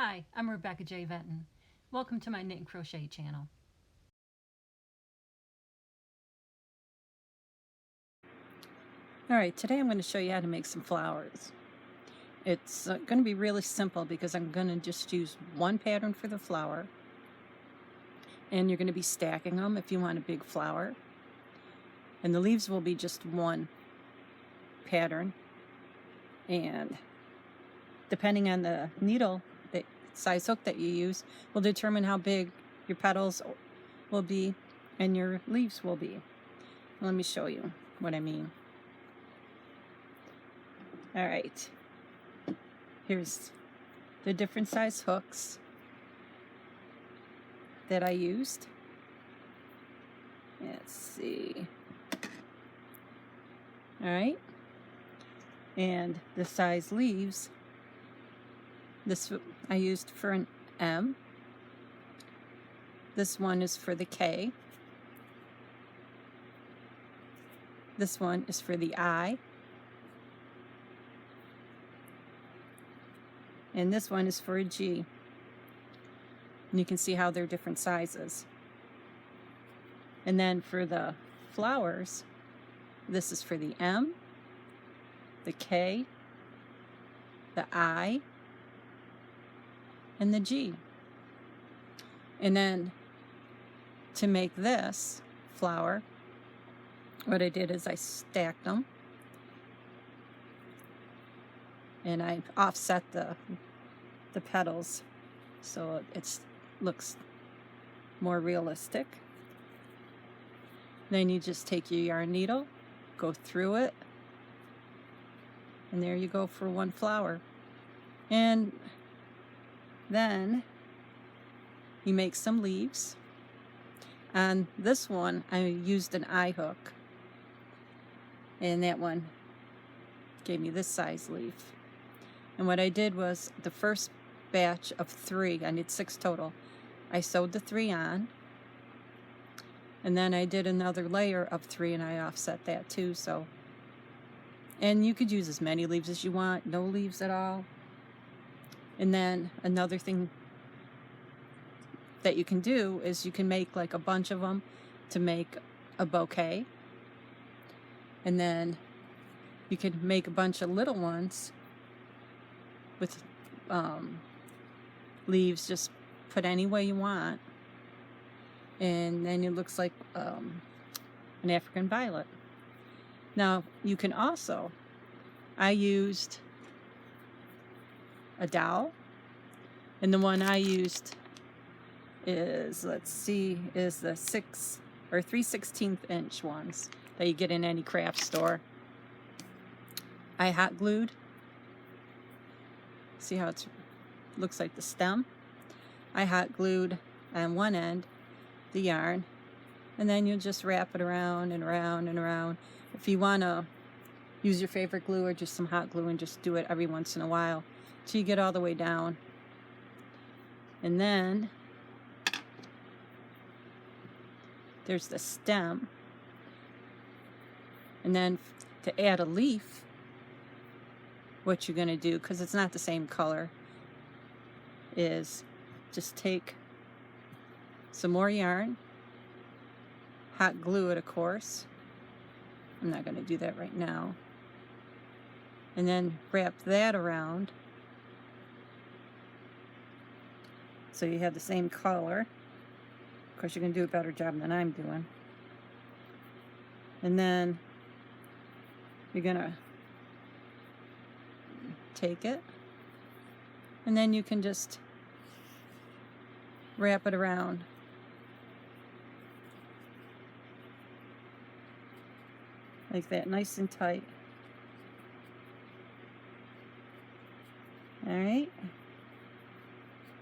Hi, I'm Rebecca J. Venton. Welcome to my Knit and Crochet channel. Alright, today I'm going to show you how to make some flowers. It's going to be really simple because I'm going to just use one pattern for the flower. And you're going to be stacking them if you want a big flower. And the leaves will be just one pattern. And depending on the needle, the size hook that you use will determine how big your petals will be and your leaves will be. Let me show you what I mean. Alright, here's the different size hooks that I used. Let's see. Alright, and the size leaves, this I used for an M. This one is for the K. This one is for the I. And this one is for a G. And you can see how they're different sizes. And then for the flowers, this is for the M, the K, the I, and the G. And then to make this flower, what I did is I stacked them. And I offset the petals so it looks more realistic. Then you just take your yarn needle, go through it, and there you go for one flower. And then you make some leaves. On this one I used an eye hook, and that one gave me this size leaf. And what I did was the first batch of 3, I need 6 total, I sewed the 3 on, and then I did another layer of 3 and I offset that too. So, and you could use as many leaves as you want, no leaves at all. And then another thing that you can do is you can make like a bunch of them to make a bouquet, and then you can make a bunch of little ones with leaves, just put any way you want, and then it looks like an African violet. Now you can also, I used a dowel, and the one I used is, let's see, is the 6 or 3/16 inch ones that you get in any craft store. I hot glued. See how it looks like the stem? I hot glued on one end the yarn, and then you'll just wrap it around and around and around. If you want to use your favorite glue or just some hot glue, and just do it every once in a while till you get all the way down. And then there's the stem, and then to add a leaf, what you're going to do, because it's not the same color, is just take some more yarn, hot glue it, of course. I'm not going to do that right now. And then wrap that around so you have the same color. Of course, you're going to do a better job than I'm doing. And then you're going to take it, and then you can just wrap it around like that, nice and tight. Alright,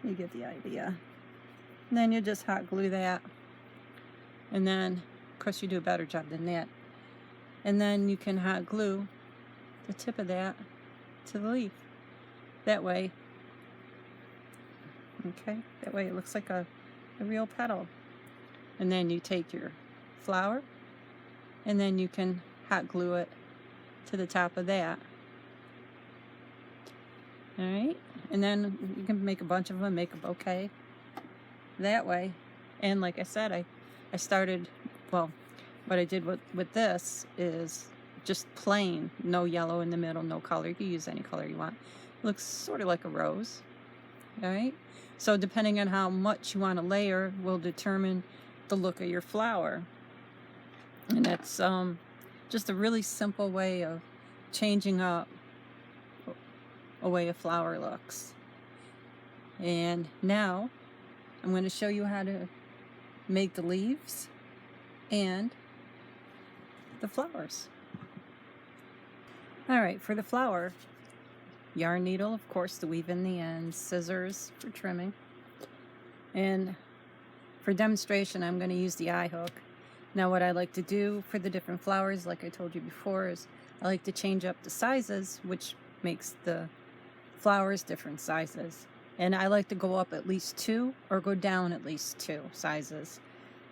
you get the idea. And then you just hot glue that, and then of course you do a better job than that, and then you can hot glue the tip of that to the leaf. That way, okay, that way it looks like a real petal. And then you take your flower, and then you can hot glue it to the top of that. All right, and then you can make a bunch of them, make a bouquet that way. And like I said, I started, well, what I did with this is just plain, no yellow in the middle, no color. You can use any color you want. It looks sort of like a rose. All right, so depending on how much you want to layer will determine the look of your flower. And that's just a really simple way of changing up a way a flower looks. And now I'm going to show you how to make the leaves and the flowers. All right, for the flower, yarn needle, of course, to weave in the ends, scissors for trimming. And for demonstration, I'm going to use the eye hook. Now what I like to do for the different flowers, like I told you before, is I like to change up the sizes, which makes the flowers different sizes. And I like to go up at least 2 or go down at least 2 sizes.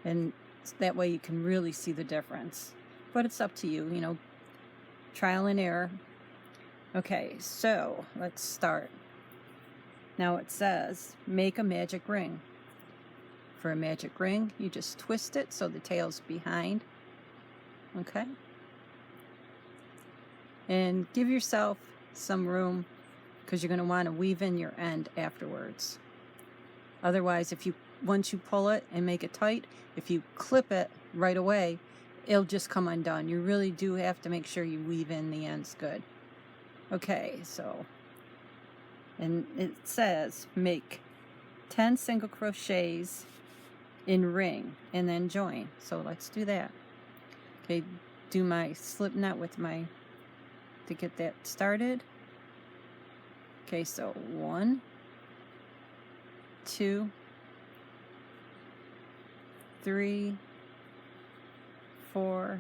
And that way you can really see the difference. But it's up to you, you know, trial and error. Okay, so let's start. Now it says, make a magic ring. For a magic ring, you just twist it so the tail's behind. Okay? And give yourself some room because you're going to want to weave in your end afterwards. Otherwise, once you pull it and make it tight, if you clip it right away, it'll just come undone. You really do have to make sure you weave in the ends good. Okay, so, and it says make 10 single crochets in ring and then join. So let's do that. Okay, do my slip knot with my, to get that started. Okay, so 1, 2, 3, 4,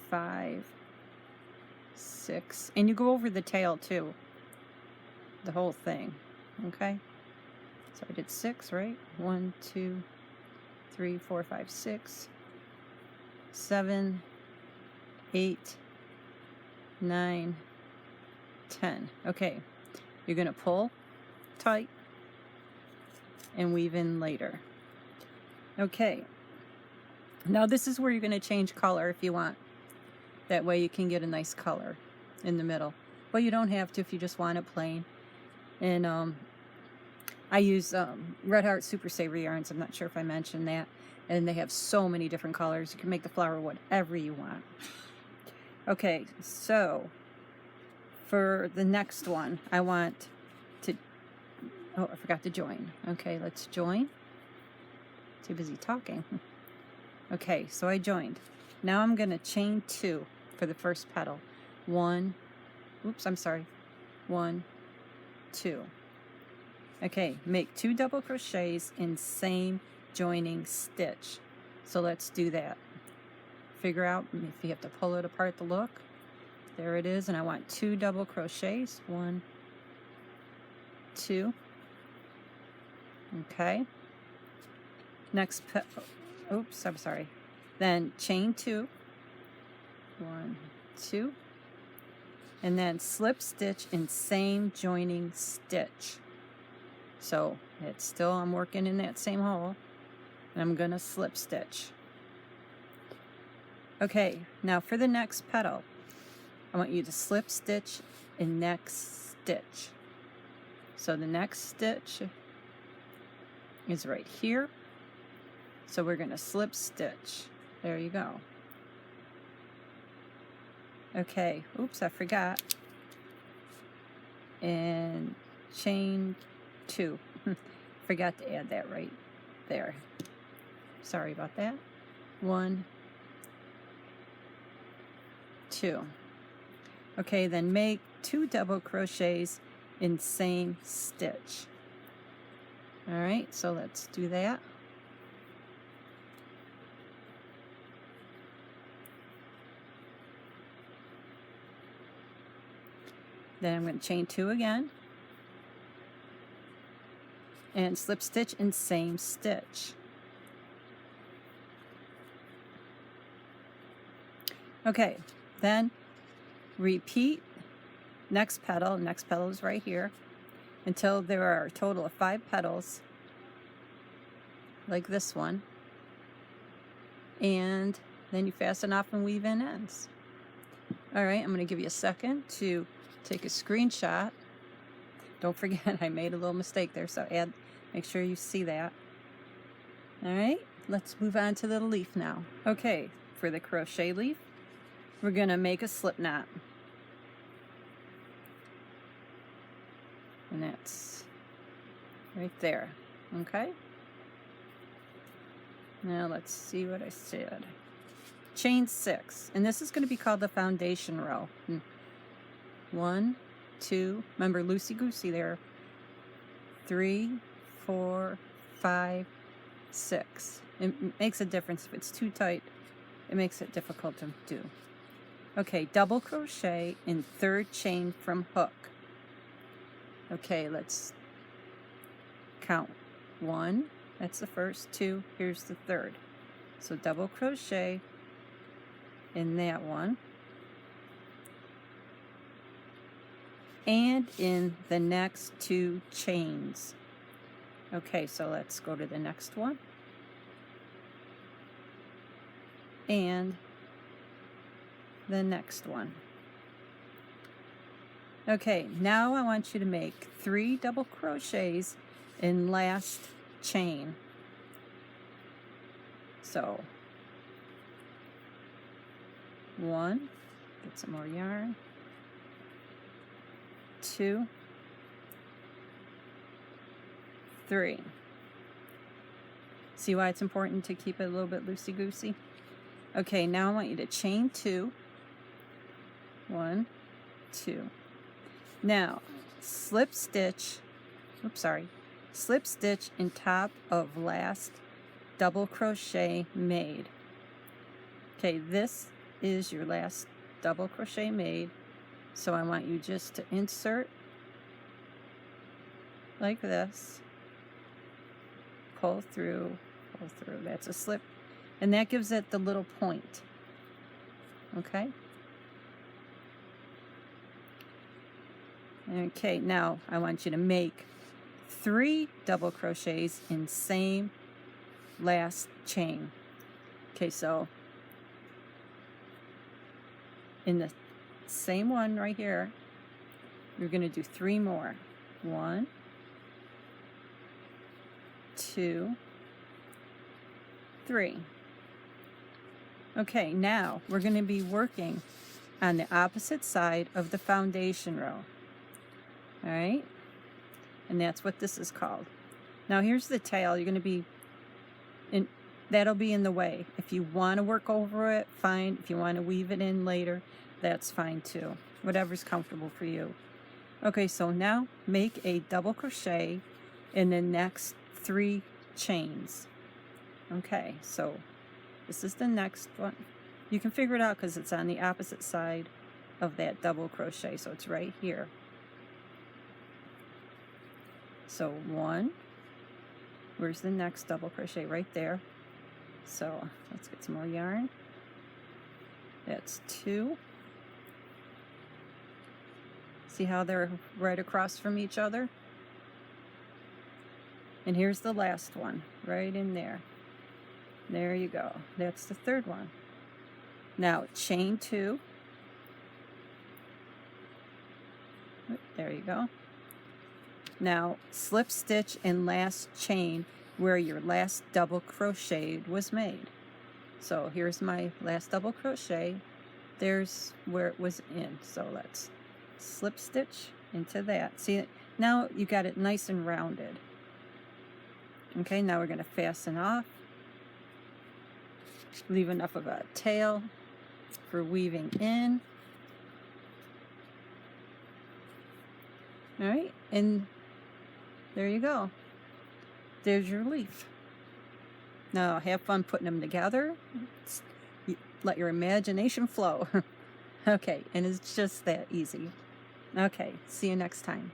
5, 6, and you go over the tail too, the whole thing. Okay, so I did 6, right? 1, 2, 3, 4, 5, 6, 7, 8, 9, 10. Okay, you're gonna pull tight and weave in later. Okay, now this is where you're going to change color if you want. That way you can get a nice color in the middle. But you don't have to if you just want it plain. And I use Red Heart Super Saver yarns. I'm not sure if I mentioned that. And they have so many different colors. You can make the flower whatever you want. Okay, so for the next one, I want to, oh, I forgot to join. Okay, let's join. Too busy talking. Okay, so I joined. Now I'm going to chain 2 for the first petal. 1, oops, I'm sorry. 1, 2. Okay, make 2 double crochets in same joining stitch. So let's do that. Figure out if you have to pull it apart to look. There it is, and I want 2 double crochets. 1, 2. Okay. Next, oops, I'm sorry. Then chain 2. 1, 2. And then slip stitch in same joining stitch. So it's still, I'm working in that same hole. And I'm going to slip stitch. Okay, now for the next petal, I want you to slip stitch in next stitch. So the next stitch is right here. So we're going to slip stitch. There you go. Okay, oops, I forgot. And chain 2. Forgot to add that right there. Sorry about that. 1, 2. Okay, then make 2 double crochets in same stitch. All right, so let's do that. Then I'm going to chain 2 again and slip stitch in same stitch. Okay, then repeat next petal is right here, until there are a total of 5 petals, like this one. And then you fasten off and weave in ends. All right, I'm going to give you a second to take a screenshot. Don't forget, I made a little mistake there, so make sure you see that. All right, let's move on to the leaf now. Okay, for the crochet leaf, we're going to make a slip knot. And that's right there, okay? Now let's see what I said. Chain 6, and this is going to be called the foundation row. 1, 2, remember loosey-goosey there. 3, 4, 5, 6. It makes a difference. If it's too tight, it makes it difficult to do. Okay, double crochet in 3rd chain from hook. Okay, let's count. 1, that's the first. 2, here's the 3rd. So double crochet in that one. And in the next 2 chains. Okay, so let's go to the next one. And the next one. Okay, now I want you to make 3 double crochets in last chain. So 1, get some more yarn, 2, 3. See why it's important to keep it a little bit loosey-goosey? Okay, now I want you to chain 2. 1, 2. Now, slip stitch in top of last double crochet made. Okay, this is your last double crochet made. So I want you just to insert like this, pull through, that's a slip, and that gives it the little point. Okay? Okay, now I want you to make 3 double crochets in same last chain. Okay, so in the same one right here, you're going to do 3 more. 1, 2, 3. Okay, now we're going to be working on the opposite side of the foundation row. All right, and that's what this is called. Now here's the tail. You're going to be in, that'll be in the way. If you want to work over it, fine. If you want to weave it in later, that's fine too. Whatever's comfortable for you. Okay, so now make a double crochet in the next 3 chains. Okay, so this is the next one. You can figure it out because it's on the opposite side of that double crochet, so it's right here. So 1, where's the next double crochet? Right there. So let's get some more yarn. That's 2. See how they're right across from each other? And here's the last one, right in there. There you go. That's the 3rd one. Now chain 2. There you go. Now slip stitch in last chain where your last double crochet was made. So here's my last double crochet. There's where it was in. So let's slip stitch into that. See, now you got it nice and rounded. Okay, now we're going to fasten off. Leave enough of a tail for weaving in. All right, and there you go. There's your leaf. Now have fun putting them together. Let your imagination flow. Okay, and it's just that easy. Okay, see you next time.